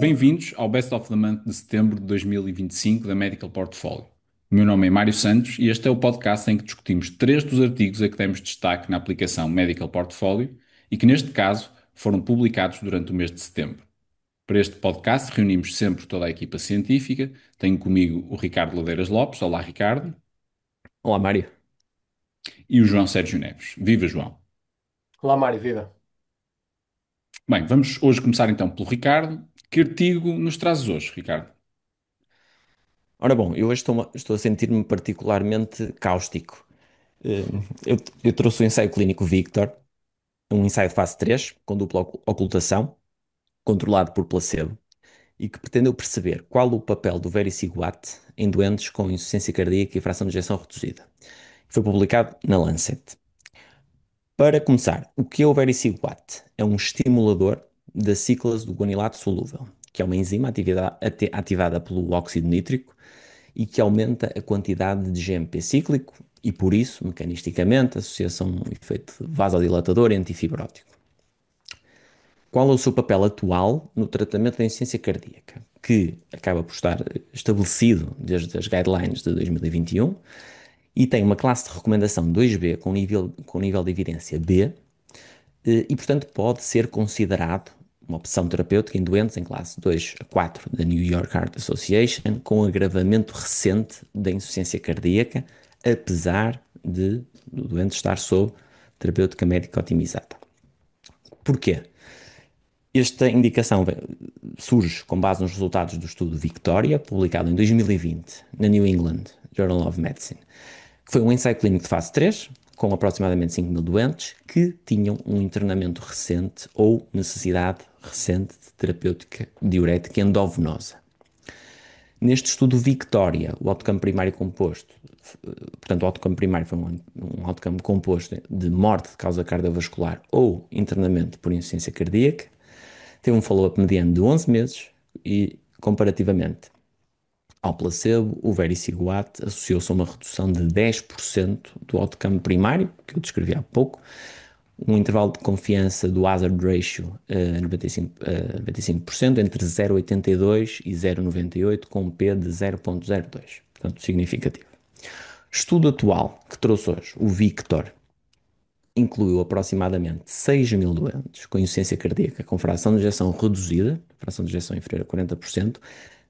Bem-vindos ao Best of the Month de setembro de 2025 da Medical Portfolio. O meu nome é Mário Santos e este é o podcast em que discutimos três dos artigos a que demos destaque na aplicação Medical Portfolio e que, neste caso, foram publicados durante o mês de setembro. Para este podcast reunimos sempre toda a equipa científica. Tenho comigo o Ricardo Ladeiras Lopes. Olá, Ricardo. Olá, Mário. E o João Sérgio Neves. Viva, João. Olá, Mário, viva. Bem, vamos hoje começar então pelo Ricardo. Que artigo nos trazes hoje, Ricardo? Ora bom, eu hoje estou a sentir-me particularmente cáustico. Eh, eu trouxe o ensaio clínico Victor, um ensaio de fase 3 com dupla ocultação, controlado por placebo, e que pretendeu perceber qual o papel do vericiguat em doentes com insuficiência cardíaca e fração de ejeção reduzida. Foi publicado na Lancet. Para começar, o que é o vericiguat? É um estimulador da ciclase do guanilato solúvel, que é uma enzima ativada pelo óxido nítrico e que aumenta a quantidade de GMP cíclico e, por isso, mecanisticamente, associa-se a um efeito vasodilatador e antifibrótico. Qual é o seu papel atual no tratamento da insuficiência cardíaca? Que acaba por estar estabelecido desde as guidelines de 2021 e tem uma classe de recomendação 2B com nível de evidência B e, portanto, pode ser considerado uma opção terapêutica em doentes em classe 2 a 4 da New York Heart Association, com agravamento recente da insuficiência cardíaca, apesar do doente estar sob terapêutica médica otimizada. Porquê? Esta indicação surge com base nos resultados do estudo Victoria, publicado em 2020 na New England Journal of Medicine, que foi um ensaio clínico de fase 3, com aproximadamente 5 mil doentes que tinham um internamento recente ou necessidade recente de terapêutica diurética endovenosa. Neste estudo Victoria, o outcome primário composto, portanto, o outcome primário foi um outcome composto de morte de causa cardiovascular ou internamento por insuficiência cardíaca, teve um follow-up mediano de 11 meses e, comparativamente ao placebo, o vericiguat associou-se a uma redução de 10% do outcome primário, que eu descrevi há pouco, um intervalo de confiança do hazard ratio 95% entre 0,82 e 0,98, com um P de 0,02, portanto significativo. Estudo atual que trouxe hoje, o Victor, incluiu aproximadamente 6 mil doentes com insuficiência cardíaca com fração de ejeção reduzida, fração de ejeção inferior a 40%,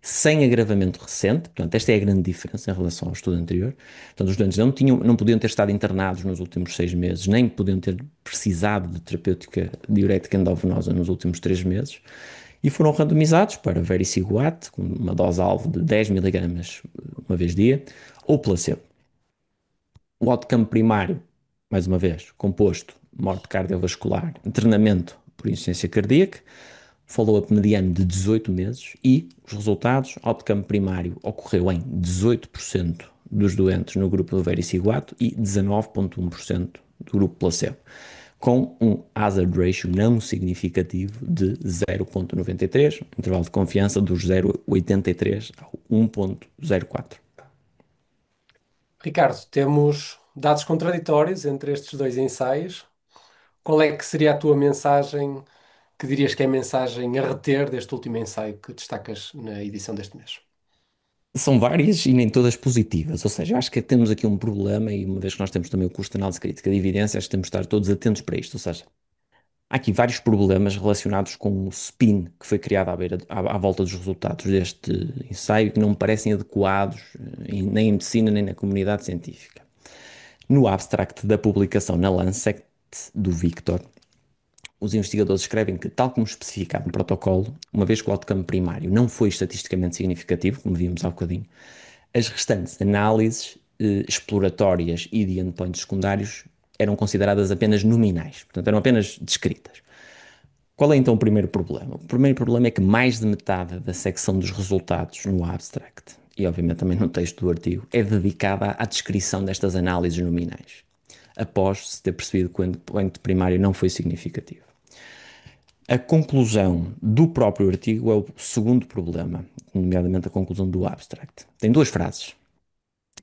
sem agravamento recente. Portanto, esta é a grande diferença em relação ao estudo anterior. Portanto, os doentes não podiam ter estado internados nos últimos 6 meses, nem podiam ter precisado de terapêutica diurética endovenosa nos últimos 3 meses, e foram randomizados para vericiguat, com uma dose-alvo de 10 miligramas uma vez dia, ou placebo. O outcome primário, mais uma vez, composto, morte cardiovascular, internamento por insuficiência cardíaca, follow-up mediano de 18 meses e os resultados, outcome primário ocorreu em 18% dos doentes no grupo do vericiguato e 19,1% do grupo placebo, com um hazard ratio não significativo de 0,93, intervalo de confiança dos 0,83 ao 1,04. Ricardo, temos dados contraditórios entre estes dois ensaios. Qual é que seria a tua mensagem, que dirias que é a mensagem a reter deste último ensaio que destacas na edição deste mês? São várias e nem todas positivas, ou seja, acho que temos aqui um problema e uma vez que nós temos também o custo de análise crítica de evidência, acho que temos de estar todos atentos para isto, ou seja, há aqui vários problemas relacionados com o spin que foi criado à volta dos resultados deste ensaio que não me parecem adequados nem em medicina nem na comunidade científica. No abstract da publicação na Lancet do Victor, os investigadores escrevem que, tal como especificado no protocolo, uma vez que o outcome primário não foi estatisticamente significativo, como vimos há bocadinho, as restantes análises exploratórias e de endpoints secundários eram consideradas apenas nominais, portanto eram apenas descritas. Qual é então o primeiro problema? O primeiro problema é que mais de metade da secção dos resultados no abstract, e obviamente também no texto do artigo, é dedicada à descrição destas análises nominais, após se ter percebido que o endpoint primário não foi significativo. A conclusão do próprio artigo é o segundo problema, nomeadamente a conclusão do abstract. Tem duas frases.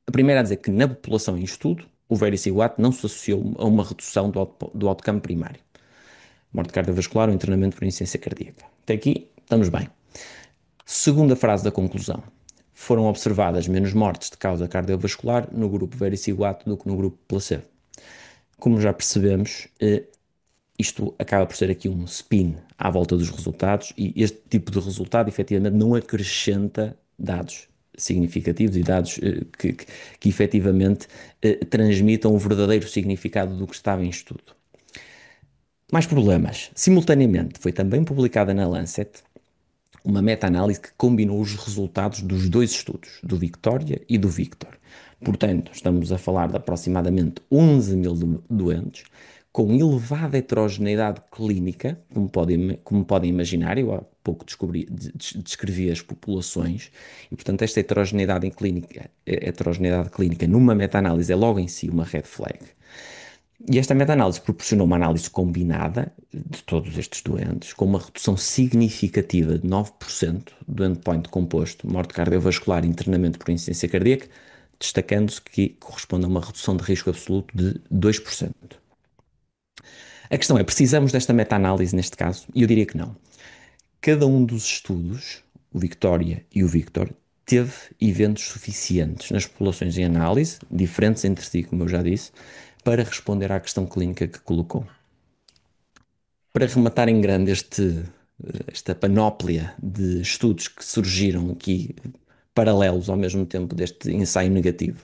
A primeira a dizer que na população em estudo, o vericiguat não se associou a uma redução do outcome primário, morte cardiovascular ou internamento por insuficiência cardíaca. Até aqui estamos bem. Segunda frase da conclusão. Foram observadas menos mortes de causa cardiovascular no grupo vericiguato do que no grupo placebo. Como já percebemos, isto acaba por ser aqui um spin à volta dos resultados e este tipo de resultado efetivamente não acrescenta dados significativos e dados que efetivamente transmitam o verdadeiro significado do que estava em estudo. Mais problemas. Simultaneamente, foi também publicada na Lancet uma meta-análise que combinou os resultados dos dois estudos, do Victoria e do Victor. Portanto, estamos a falar de aproximadamente 11 mil doentes, com elevada heterogeneidade clínica, como podem imaginar, eu há pouco descrevi as populações, e portanto esta heterogeneidade clínica numa meta-análise é logo em si uma red flag. E esta meta-análise proporcionou uma análise combinada de todos estes doentes, com uma redução significativa de 9% do endpoint composto, morte cardiovascular e internamento por insuficiência cardíaca, destacando-se que corresponde a uma redução de risco absoluto de 2%. A questão é, precisamos desta meta-análise neste caso? E eu diria que não. Cada um dos estudos, o Victoria e o Victor, teve eventos suficientes nas populações em análise, diferentes entre si, como eu já disse, para responder à questão clínica que colocou. Para rematar em grande esta panóplia de estudos que surgiram aqui, paralelos ao mesmo tempo deste ensaio negativo,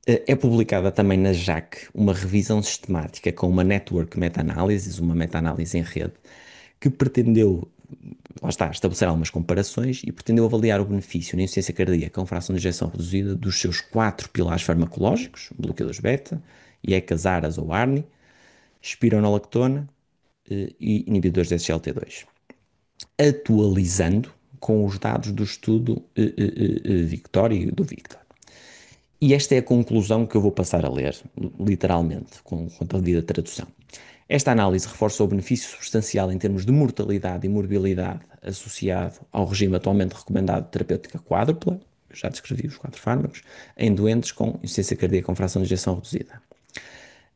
é publicada também na JACC uma revisão sistemática com uma network meta-análise, uma meta-análise em rede, que pretendeu, lá está, estabelecer algumas comparações e pretendeu avaliar o benefício na insuficiência cardíaca com fração de ejeção reduzida dos seus 4 pilares farmacológicos, bloqueadores beta, IECAS, ARAS ou ARNI, espironolactona e inibidores de SGLT2, atualizando com os dados do estudo Victoria e do Victor. E esta é a conclusão que eu vou passar a ler, literalmente, com a devida tradução. Esta análise reforça o benefício substancial em termos de mortalidade e morbilidade associado ao regime atualmente recomendado de terapêutica quádrupla, eu já descrevi os 4 fármacos, em doentes com insuficiência cardíaca com fração de ejeção reduzida.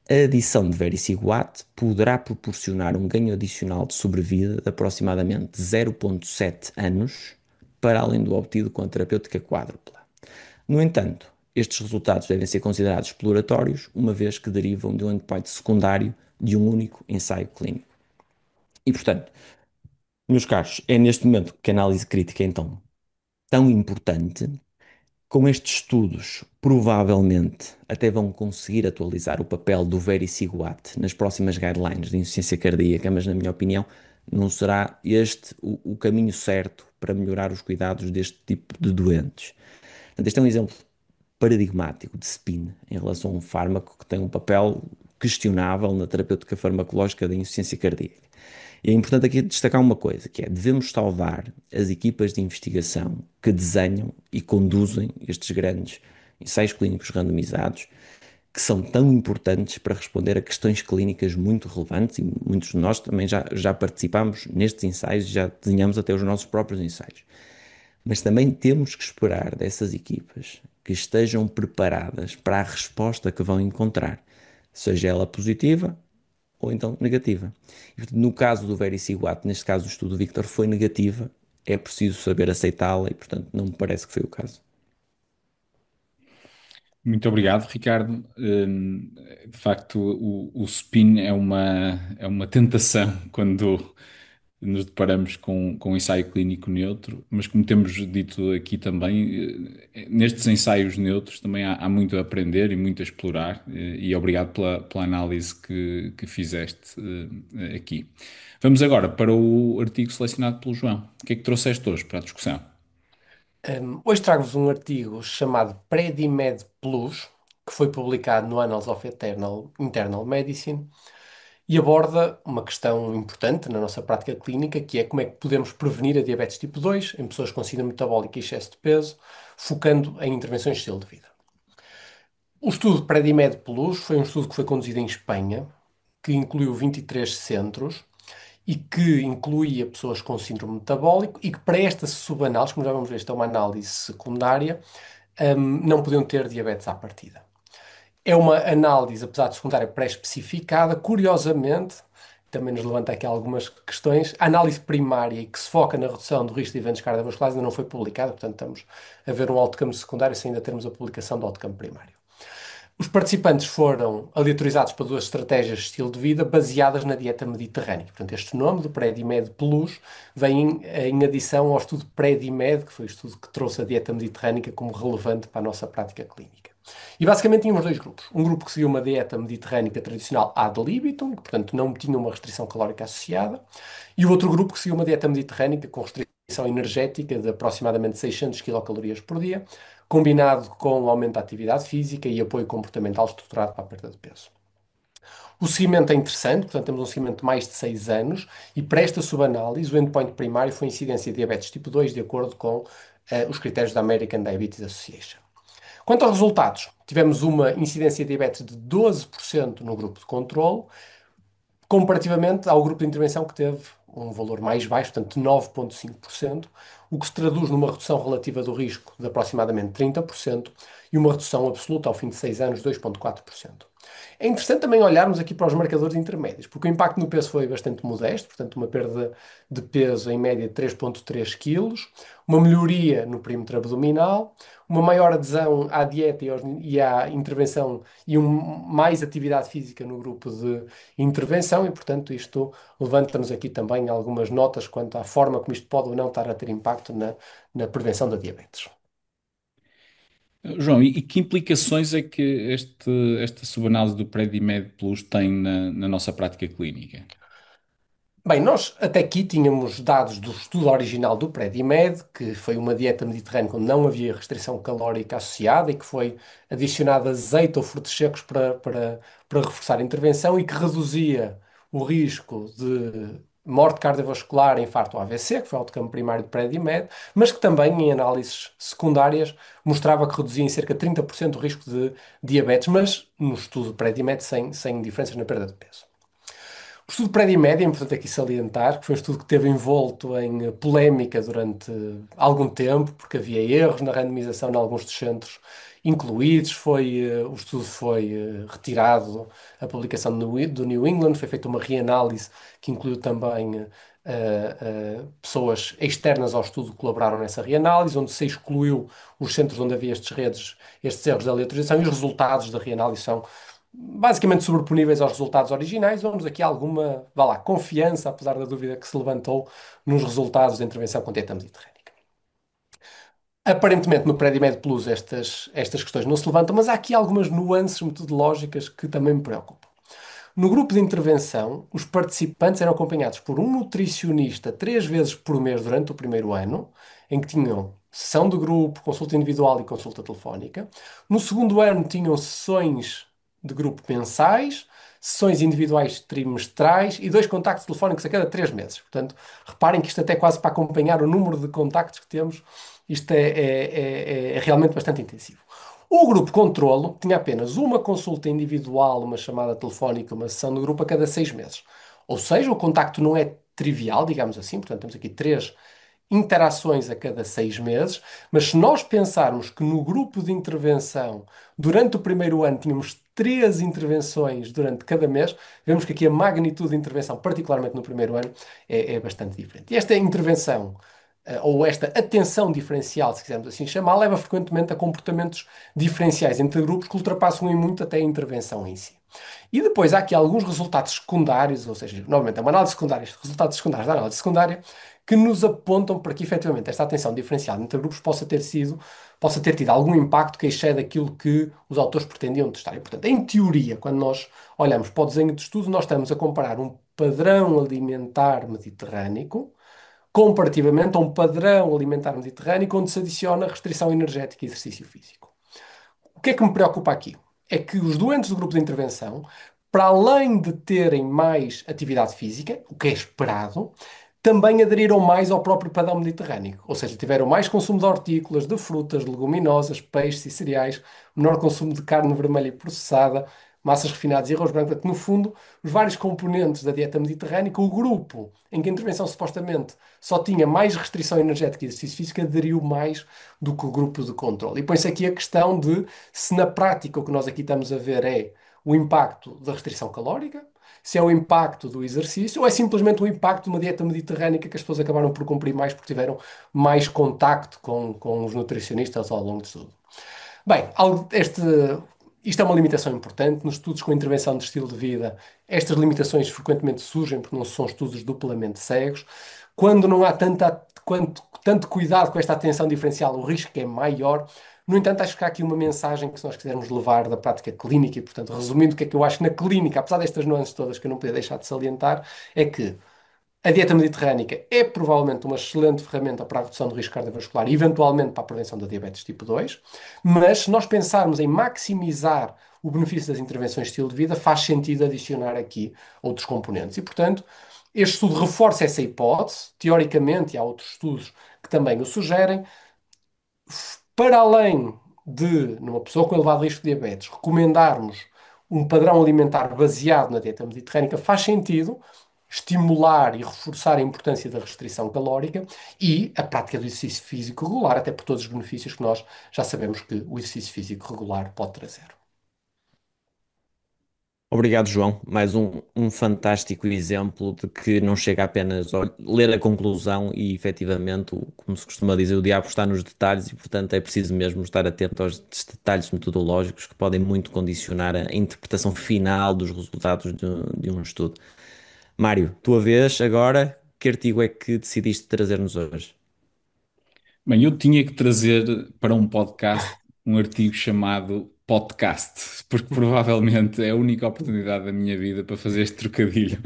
A adição de vericiguat poderá proporcionar um ganho adicional de sobrevida de aproximadamente 0,7 anos, para além do obtido com a terapêutica quádrupla. No entanto, estes resultados devem ser considerados exploratórios, uma vez que derivam de um endpoint secundário de um único ensaio clínico. E, portanto, meus caros, é neste momento que a análise crítica é então tão importante. Com estes estudos, provavelmente até vão conseguir atualizar o papel do vericiguat nas próximas guidelines de insuficiência cardíaca, mas na minha opinião não será este o caminho certo para melhorar os cuidados deste tipo de doentes. Portanto, este é um exemplo paradigmático de spin em relação a um fármaco que tem um papel questionável na terapêutica farmacológica da insuficiência cardíaca. E é importante aqui destacar uma coisa, que é, devemos saudar as equipas de investigação que desenham e conduzem estes grandes ensaios clínicos randomizados, que são tão importantes para responder a questões clínicas muito relevantes, e muitos de nós também já participamos nestes ensaios e já desenhamos até os nossos próprios ensaios. Mas também temos que esperar dessas equipas que estejam preparadas para a resposta que vão encontrar, seja ela positiva ou então negativa. E, portanto, no caso do vericiguat, neste caso o estudo do Victor foi negativa, é preciso saber aceitá-la e, portanto, não me parece que foi o caso. Muito obrigado, Ricardo. De facto, o spin é uma tentação quando nos deparamos com um ensaio clínico neutro, mas como temos dito aqui também, nestes ensaios neutros também há muito a aprender e muito a explorar, e obrigado pela análise que fizeste aqui. Vamos agora para o artigo selecionado pelo João. O que é que trouxeste hoje para a discussão? Hoje trago-vos um artigo chamado Predimed Plus, que foi publicado no Annals of Internal Medicine e aborda uma questão importante na nossa prática clínica, que é como é que podemos prevenir a diabetes tipo 2 em pessoas com síndrome metabólica e excesso de peso, focando em intervenções de estilo de vida. O estudo Predimed Plus foi um estudo que foi conduzido em Espanha, que incluiu 23 centros e que incluía pessoas com síndrome metabólico e que para esta subanálise, como já vamos ver, esta é uma análise secundária, não podiam ter diabetes à partida. É uma análise, apesar de secundária, pré-especificada. Curiosamente, também nos levanta aqui algumas questões. A análise primária, que se foca na redução do risco de eventos cardiovasculares, ainda não foi publicada, portanto, estamos a ver um outcome secundário sem ainda termos a publicação do outcome primário. Os participantes foram aleatorizados para duas estratégias de estilo de vida baseadas na dieta mediterrânea. Portanto, este nome do PREDIMED Plus vem em adição ao estudo PREDIMED, que foi o estudo que trouxe a dieta mediterrânica como relevante para a nossa prática clínica. E basicamente tínhamos dois grupos. Um grupo que seguiu uma dieta mediterrânica tradicional ad libitum, que portanto não tinha uma restrição calórica associada, e o outro grupo que seguiu uma dieta mediterrânica com restrição energética de aproximadamente 600 quilocalorias por dia, combinado com o aumento da atividade física e apoio comportamental estruturado para a perda de peso. O seguimento é interessante, portanto, temos um seguimento de mais de 6 anos, e para esta subanálise, o endpoint primário foi a incidência de diabetes tipo 2, de acordo com os critérios da American Diabetes Association. Quanto aos resultados, tivemos uma incidência de diabetes de 12% no grupo de controle, comparativamente ao grupo de intervenção que teve um valor mais baixo, portanto de 9,5%, o que se traduz numa redução relativa do risco de aproximadamente 30% e uma redução absoluta ao fim de 6 anos de 2,4%. É interessante também olharmos aqui para os marcadores intermédios, porque o impacto no peso foi bastante modesto, portanto uma perda de peso em média de 3,3 kg, uma melhoria no perímetro abdominal, uma maior adesão à dieta e à intervenção e mais atividade física no grupo de intervenção e, portanto, isto levanta-nos aqui também algumas notas quanto à forma como isto pode ou não estar a ter impacto na prevenção da diabetes. João, e que implicações é que esta subanálise do PREDIMED Plus tem na nossa prática clínica? Bem, nós até aqui tínhamos dados do estudo original do PREDIMED, que foi uma dieta mediterrânea onde não havia restrição calórica associada e que foi adicionado azeite ou frutos secos para reforçar a intervenção e que reduzia o risco de morte cardiovascular, infarto ou AVC, que foi o outcome primário do PREDIMED, mas que também em análises secundárias mostrava que reduzia em cerca de 30% o risco de diabetes, mas no estudo PREDIMED sem diferenças na perda de peso. O estudo prédio-médio é importante aqui salientar que foi um estudo que esteve envolto em polémica durante algum tempo, porque havia erros na randomização em alguns dos centros incluídos. O estudo foi retirado, a publicação do New England, foi feita uma reanálise que incluiu também pessoas externas ao estudo que colaboraram nessa reanálise, onde se excluiu os centros onde havia estes erros de aleatorização, e os resultados da reanálise são basicamente sobreponíveis aos resultados originais. Vamos aqui alguma, vá lá, confiança, apesar da dúvida que se levantou nos resultados da intervenção com dieta mediterrânica. Aparentemente, no Predimed Plus, estas questões não se levantam, mas há aqui algumas nuances metodológicas que também me preocupam. No grupo de intervenção, os participantes eram acompanhados por um nutricionista 3 vezes por mês durante o primeiro ano, em que tinham sessão de grupo, consulta individual e consulta telefónica. No segundo ano, tinham sessões de grupo mensais, sessões individuais trimestrais e 2 contactos telefónicos a cada 3 meses. Portanto, reparem que isto até é quase para acompanhar o número de contactos que temos, isto é realmente bastante intensivo. O grupo controlo tinha apenas uma consulta individual, uma chamada telefónica, uma sessão de grupo a cada 6 meses. Ou seja, o contacto não é trivial, digamos assim, portanto temos aqui 3 interações a cada 6 meses, mas se nós pensarmos que no grupo de intervenção, durante o primeiro ano, tínhamos 3 intervenções durante cada mês, vemos que aqui a magnitude de intervenção, particularmente no primeiro ano, é bastante diferente. E esta intervenção ou esta atenção diferencial, se quisermos assim chamar, leva frequentemente a comportamentos diferenciais entre grupos que ultrapassam em muito até a intervenção em si. E depois há aqui alguns resultados secundários, ou seja, novamente é uma análise secundária, resultados secundários da análise secundária, que nos apontam para que efetivamente esta atenção diferencial entre grupos possa ter tido algum impacto que excede aquilo que os autores pretendiam testar. E, portanto, em teoria, quando nós olhamos para o desenho de estudo, nós estamos a comparar um padrão alimentar mediterrâneo comparativamente a um padrão alimentar mediterrâneo onde se adiciona restrição energética e exercício físico. O que é que me preocupa aqui? É que os doentes do grupo de intervenção, para além de terem mais atividade física, o que é esperado, também aderiram mais ao próprio padrão mediterrâneo, ou seja, tiveram mais consumo de hortícolas, de frutas, de leguminosas, peixes e cereais, menor consumo de carne vermelha e processada, massas refinadas e arroz branco. Portanto, no fundo, os vários componentes da dieta mediterrânea, o grupo em que a intervenção supostamente só tinha mais restrição energética e exercício físico, aderiu mais do que o grupo de controle. E põe-se aqui a questão de se na prática o que nós aqui estamos a ver é o impacto da restrição calórica, se é o impacto do exercício ou é simplesmente o impacto de uma dieta mediterrânica que as pessoas acabaram por cumprir mais porque tiveram mais contacto com os nutricionistas ao longo de tudo. Bem, isto é uma limitação importante. Nos estudos com intervenção de estilo de vida, estas limitações frequentemente surgem porque não são estudos duplamente cegos. Quando não há tanto cuidado com esta atenção diferencial, o risco é maior. No entanto, acho que há aqui uma mensagem que, se nós quisermos levar da prática clínica, e, portanto, resumindo o que é que eu acho na clínica, apesar destas nuances todas que eu não podia deixar de salientar, é que a dieta mediterrânica é provavelmente uma excelente ferramenta para a redução do risco cardiovascular e, eventualmente, para a prevenção da diabetes tipo 2, mas se nós pensarmos em maximizar o benefício das intervenções de estilo de vida, faz sentido adicionar aqui outros componentes. E, portanto, este estudo reforça essa hipótese, teoricamente, e há outros estudos que também o sugerem, para além de, numa pessoa com elevado risco de diabetes, recomendarmos um padrão alimentar baseado na dieta mediterrânica, faz sentido estimular e reforçar a importância da restrição calórica e a prática do exercício físico regular, até por todos os benefícios que nós já sabemos que o exercício físico regular pode trazer. Obrigado, João. Mais um fantástico exemplo de que não chega apenas a ler a conclusão e, efetivamente, como se costuma dizer, o diabo está nos detalhes e, portanto, é preciso mesmo estar atento aos detalhes metodológicos que podem muito condicionar a interpretação final dos resultados de um estudo. Mário, tua vez agora, que artigo é que decidiste trazer-nos hoje? Bem, eu tinha que trazer para um podcast um artigo chamado Podcast, porque provavelmente é a única oportunidade da minha vida para fazer este trocadilho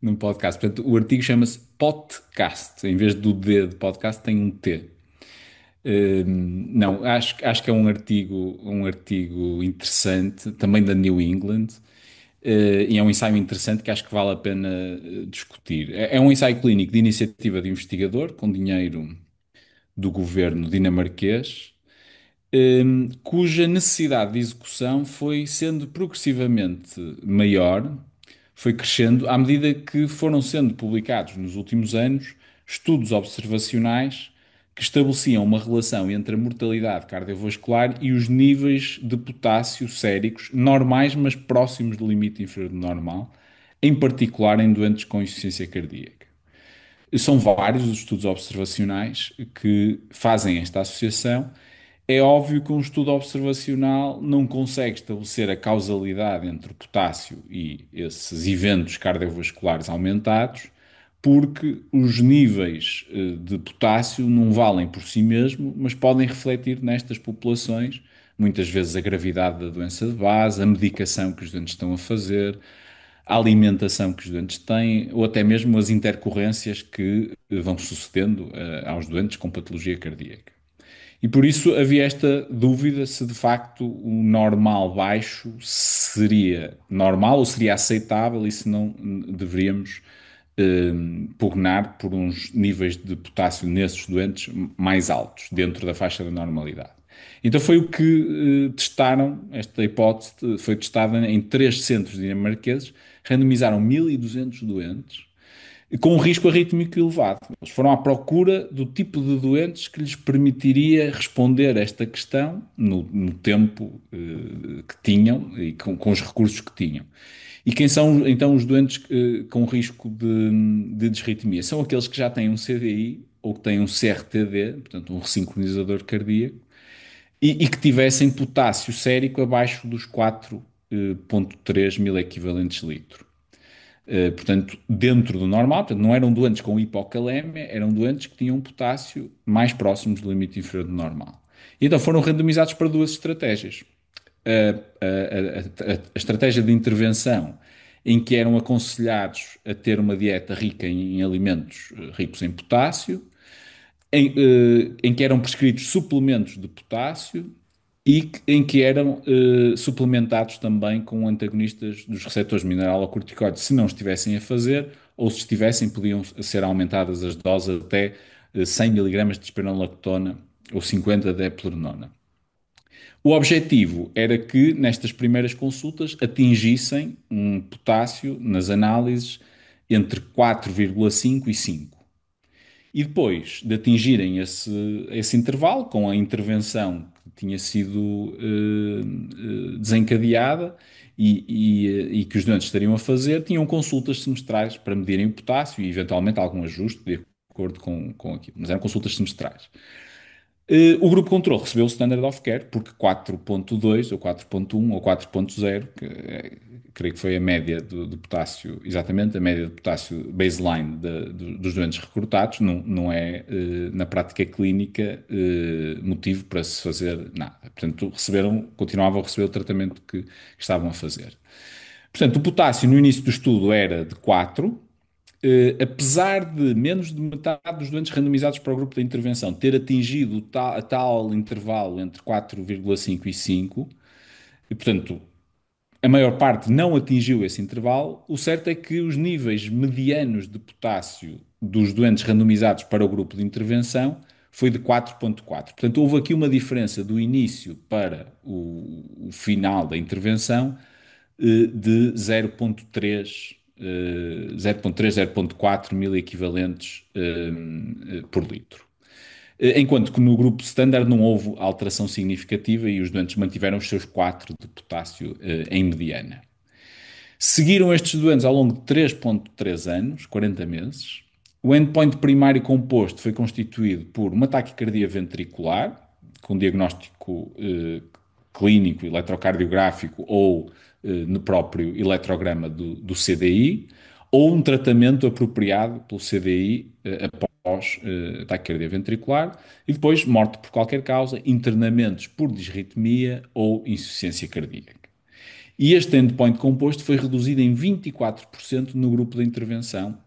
num podcast. Portanto, o artigo chama-se Podcast. Em vez do D de podcast, tem um T. Não, acho que é um artigo interessante, também da New England, e é um ensaio interessante que acho que vale a pena discutir. É um ensaio clínico de iniciativa de investigador, com dinheiro do governo dinamarquês, cuja necessidade de execução foi sendo progressivamente maior, foi crescendo à medida que foram sendo publicados nos últimos anos estudos observacionais que estabeleciam uma relação entre a mortalidade cardiovascular e os níveis de potássio séricos normais, mas próximos do limite inferior do normal, em particular em doentes com insuficiência cardíaca. São vários os estudos observacionais que fazem esta associação. É óbvio que um estudo observacional não consegue estabelecer a causalidade entre o potássio e esses eventos cardiovasculares aumentados, porque os níveis de potássio não valem por si mesmo, mas podem refletir nestas populações, muitas vezes a gravidade da doença de base, a medicação que os doentes estão a fazer, a alimentação que os doentes têm, ou até mesmo as intercorrências que vão sucedendo aos doentes com patologia cardíaca. E por isso havia esta dúvida se de facto o normal baixo seria normal ou seria aceitável e se não deveríamos pugnar por uns níveis de potássio nesses doentes mais altos, dentro da faixa da normalidade. Então foi o que testaram, esta hipótese foi testada em três centros dinamarqueses, randomizaram 1.200 doentes com um risco arrítmico elevado. Eles foram à procura do tipo de doentes que lhes permitiria responder a esta questão no tempo que tinham e com os recursos que tinham. E quem são então os doentes com risco de disritmia? São aqueles que já têm um CDI ou que têm um CRTD, portanto um ressincronizador cardíaco, e que tivessem potássio sérico abaixo dos 4,3 mil equivalentes litro. Portanto, dentro do normal, portanto, não eram doentes com hipocalémia, eram doentes que tinham potássio mais próximos do limite inferior do normal. E então foram randomizados para duas estratégias. A estratégia de intervenção, em que eram aconselhados a ter uma dieta rica em alimentos ricos em potássio, em que eram prescritos suplementos de potássio e em que eram suplementados também com antagonistas dos receptores mineralocorticoides, se não estivessem a fazer, ou se estivessem, podiam ser aumentadas as doses até 100 miligramas de espironolactona ou 50 de eplerenona. O objetivo era que, nestas primeiras consultas, atingissem um potássio nas análises entre 4,5 e 5. E depois de atingirem esse intervalo, com a intervenção que tinha sido desencadeada e que os doentes estariam a fazer, tinham consultas semestrais para medirem o potássio e eventualmente algum ajuste de acordo com aquilo, mas eram consultas semestrais. O grupo controle recebeu o Standard of Care porque 4.2 ou 4.1 ou 4.0, creio que foi a média do potássio, exatamente, a média de potássio baseline dos doentes recrutados, não é, na prática clínica, motivo para se fazer nada. Portanto, continuavam a receber o tratamento que estavam a fazer. Portanto, o potássio no início do estudo era de 4. Apesar de menos de metade dos doentes randomizados para o grupo de intervenção ter atingido a tal intervalo entre 4,5 e 5, e portanto a maior parte não atingiu esse intervalo, o certo é que os níveis medianos de potássio dos doentes randomizados para o grupo de intervenção foi de 4,4. Portanto, houve aqui uma diferença do início para o final da intervenção de 0,3, 0,4 mil equivalentes por litro. Enquanto que no grupo standard não houve alteração significativa e os doentes mantiveram os seus 4 de potássio em mediana. Seguiram estes doentes ao longo de 3,3 anos, 40 meses. O endpoint primário composto foi constituído por uma taquicardia ventricular, com diagnóstico clínico, eletrocardiográfico ou no próprio eletrograma do CDI, ou um tratamento apropriado pelo CDI após taquicardia ventricular, e depois morte por qualquer causa, internamentos por disritmia ou insuficiência cardíaca. E este endpoint composto foi reduzido em 24% no grupo de intervenção,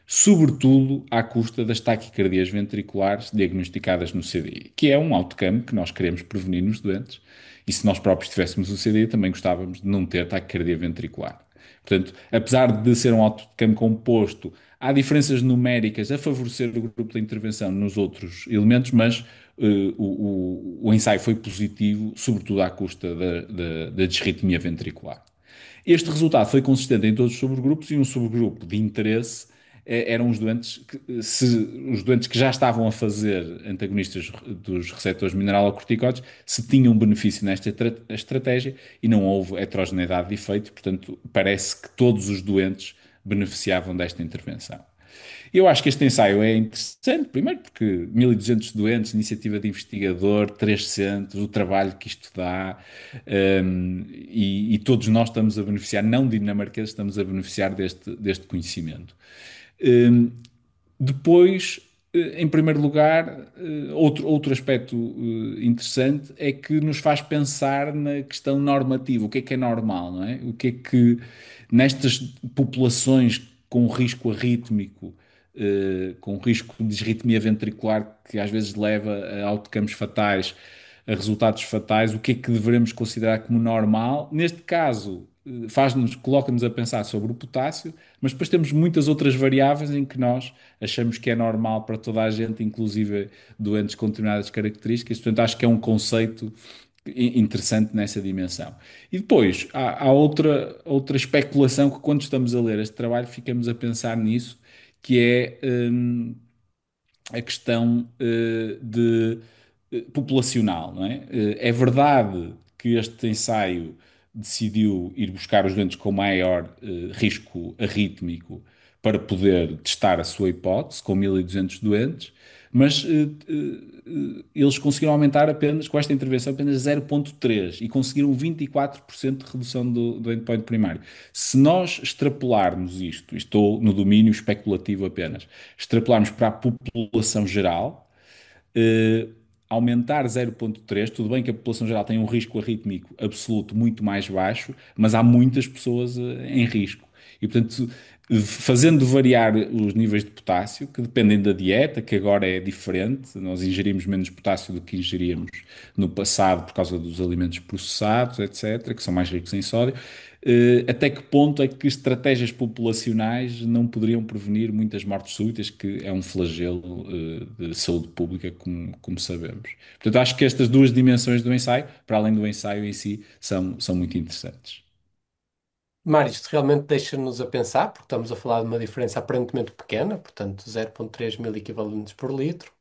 sobretudo à custa das taquicardias ventriculares diagnosticadas no CDI, que é um outcome que nós queremos prevenir nos doentes. E se nós próprios tivéssemos o CDI, também gostávamos de não ter taquicardia ventricular. Portanto, apesar de ser um outcome composto, há diferenças numéricas a favorecer o grupo de intervenção nos outros elementos, mas o ensaio foi positivo, sobretudo à custa da disritmia ventricular. Este resultado foi consistente em todos os subgrupos e um subgrupo de interesse eram os doentes que já estavam a fazer antagonistas dos receptores mineralocorticoides, se tinham benefício nesta estratégia e não houve heterogeneidade de efeito, portanto, parece que todos os doentes beneficiavam desta intervenção. Eu acho que este ensaio é interessante, primeiro porque 1.200 doentes, iniciativa de investigador, 3 centros, o trabalho que isto dá, e todos nós estamos a beneficiar, não dinamarqueses, estamos a beneficiar deste conhecimento. Um, Depois, em primeiro lugar, outro aspecto interessante é que nos faz pensar na questão normativa, o que é normal, não é? O que é que nestas populações com risco arrítmico, com risco de disritmia ventricular que às vezes leva a outcomes fatais, a resultados fatais, o que é que devemos considerar como normal? Neste caso, coloca-nos a pensar sobre o potássio, mas depois temos muitas outras variáveis em que nós achamos que é normal para toda a gente, inclusive doentes com determinadas características. Portanto, acho que é um conceito interessante nessa dimensão. E depois, há outra especulação que quando estamos a ler este trabalho ficamos a pensar nisso, que é a questão populacional, não é? É verdade que este ensaio decidiu ir buscar os doentes com maior risco arrítmico para poder testar a sua hipótese, com 1.200 doentes, mas eles conseguiram aumentar apenas, com esta intervenção, apenas 0,3 e conseguiram 24% de redução do endpoint primário. Se nós extrapolarmos isto, estou no domínio especulativo apenas, extrapolarmos para a população geral, eh, aumentar 0,3, tudo bem que a população geral tem um risco arrítmico absoluto muito mais baixo, mas há muitas pessoas em risco. E, portanto, fazendo variar os níveis de potássio, que dependem da dieta, que agora é diferente, nós ingerimos menos potássio do que ingeríamos no passado por causa dos alimentos processados, etc., que são mais ricos em sódio. Até que ponto é que estratégias populacionais não poderiam prevenir muitas mortes súbitas, que é um flagelo de saúde pública, como sabemos. Portanto, acho que estas duas dimensões do ensaio, para além do ensaio em si, são muito interessantes. Mário, isto realmente deixa-nos a pensar, porque estamos a falar de uma diferença aparentemente pequena, portanto 0,3 mil equivalentes por litro.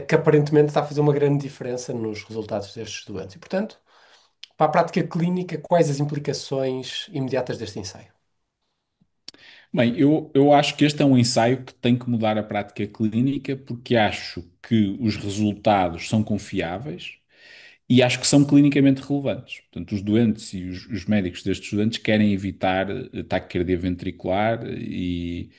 que aparentemente está a fazer uma grande diferença nos resultados destes doentes. E, portanto, para a prática clínica, quais as implicações imediatas deste ensaio? Bem, eu acho que este é um ensaio que tem que mudar a prática clínica porque acho que os resultados são confiáveis e acho que são clinicamente relevantes. Portanto, os doentes e os médicos destes doentes querem evitar taquicardia ventricular e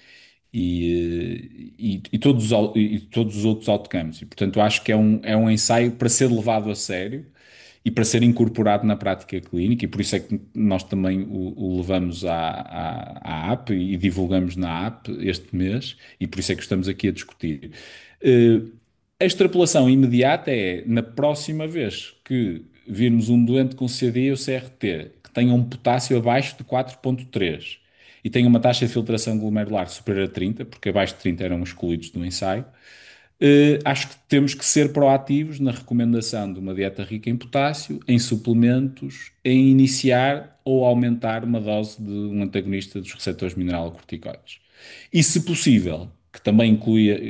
todos e todos os outros outcomes. E, portanto, acho que é um ensaio para ser levado a sério e para ser incorporado na prática clínica, e por isso é que nós também o levamos à app e divulgamos na app este mês, e por isso é que estamos aqui a discutir. Eh, a extrapolação imediata é, na próxima vez que virmos um doente com CDI ou CRT que tenha um potássio abaixo de 4,3 e tenha uma taxa de filtração glomerular superior a 30, porque abaixo de 30 eram excluídos do ensaio, acho que temos que ser proativos na recomendação de uma dieta rica em potássio, em suplementos, em iniciar ou aumentar uma dose de um antagonista dos receptores mineralocorticoides. E, se possível, que também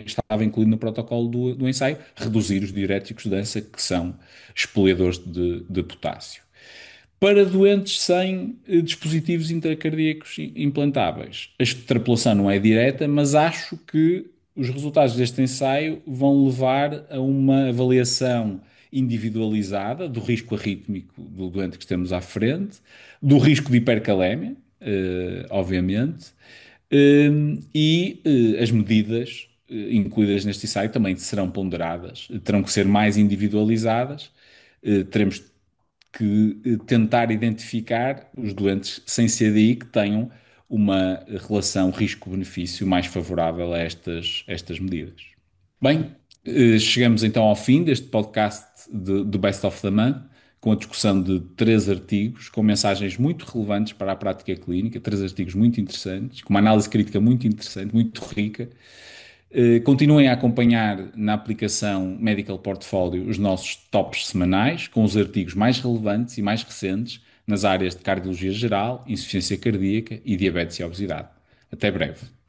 estava incluído no protocolo do ensaio, reduzir os diuréticos de dança, que são espoliadores de potássio. Para doentes sem dispositivos intracardíacos implantáveis, a extrapolação não é direta, mas acho que os resultados deste ensaio vão levar a uma avaliação individualizada do risco arrítmico do doente que estamos à frente, do risco de hipercalémia, obviamente, as medidas incluídas neste ensaio também serão ponderadas, terão que ser mais individualizadas, teremos que tentar identificar os doentes sem CDI que tenham uma relação risco-benefício mais favorável a estas medidas. Bem, chegamos então ao fim deste podcast do Best of the Month, com a discussão de três artigos com mensagens muito relevantes para a prática clínica, três artigos muito interessantes, com uma análise crítica muito interessante, muito rica. Continuem a acompanhar na aplicação Medical Portfolio os nossos tops semanais, com os artigos mais relevantes e mais recentes nas áreas de cardiologia geral, insuficiência cardíaca e diabetes e obesidade. Até breve.